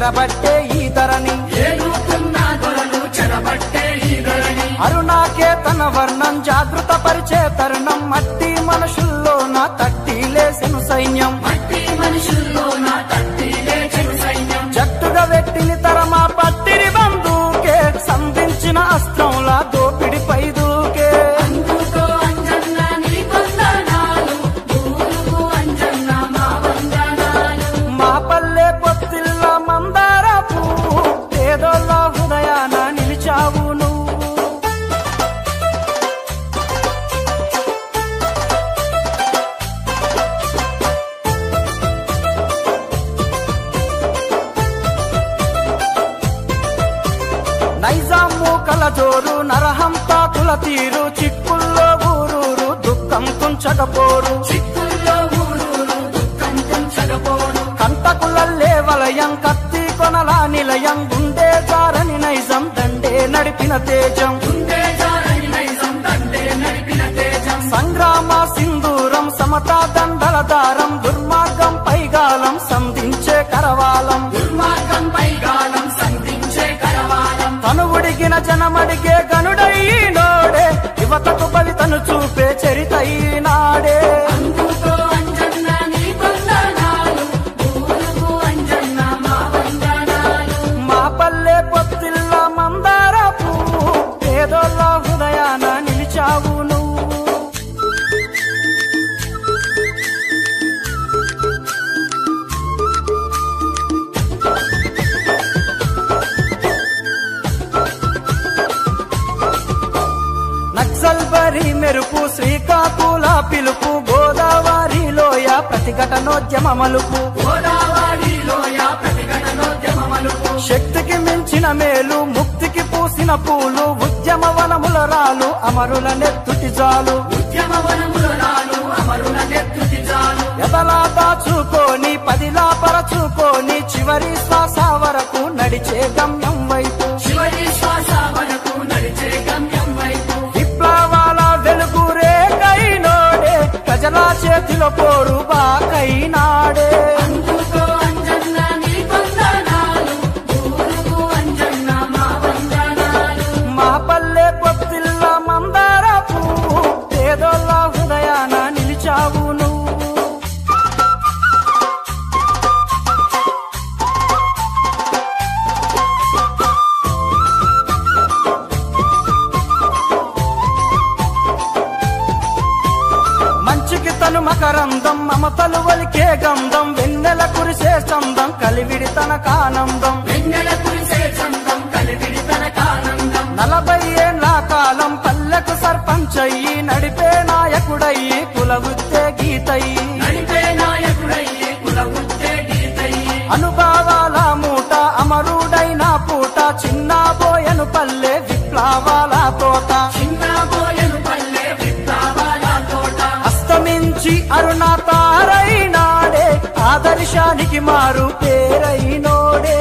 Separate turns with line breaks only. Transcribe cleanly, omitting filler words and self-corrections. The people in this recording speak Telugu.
చెరబట్టే ఈ ధరణి అరుణాకేతన వర్ణం జాగృత పరిచే తరుణం మట్టి మనుషుల్లో నా తట్టి లేసెను సైన్యం జట్టుగా వెట్టిని తరమా పట్టిరి బంధుకే సంధించిన అస్త్రంలా దోపిడి పై దూకే మా పల్లె పొత్తిల్ల మందారపు పేదోళ్ళ హృదయాన నిలిచావు నువ్వు నైజాము కలజోరు నరహంతాకుల తీరు చిక్కుల్లో ఊరూరు దుఃఖం తుంచకపోరు కంటకులల్లే వలయం కత్తి కొనలా నిలయం గుండె జారని నైజం దండే నడిపిన తేజం సంగ్రామ సింధూరం సమతా దండల దారం దుర్మార్గం పైగాలం సంధించే కరవాలం తనువుడిగిన జనమడిగే గనుడైనోడే యువతకు బలితను చూపే చరితైనాడే మా పల్లె పొత్తిల్ల మందారపు పేదోళ్ళ హృదయాన నిలిచావు నువ్వు నక్సల్బరి మెరుపు శ్రీకాకుళ పిలుపు గోదావరి లోయ ప్రతిఘటనోద్యమ మలుపు శక్తికి మించిన మేలు ముక్తికి పూసిన పూలు ఉద్యమ వనముల రాలు అమరుల నెత్తుటి జాలు ఎదలా దాచుకొని పదిలా పరచుకొని చివరి శ్వాస వరకు నడిచే గమ్యం వైపు విప్లవాల వెలుగురే కైనోడే ప్రజల చేతిలో పోరు బాకైనాడే మా పల్లె పొత్తిల్ల మందారపు పేదోళ్ళ హృదయాన నిలిచావు నువ్వు మంచికి తను మకరందం మమతలు వలికే గంధం వెన్నెల కురిసే చందం కలివిడి తనకానందం 40 ఏళ్ల కాలం పల్లెకు సర్పంచయ్యి నడిపే నాయకుడయ్యి కుల వృత్తే గీతయ్యి అనుభవాల మూట అమరుడైన పూట చిన్నబోయను పల్లె విప్లవాల తోట అస్తమించి అరుణ తారైనాడే ఆదర్శానికి మారు పేరైనోడే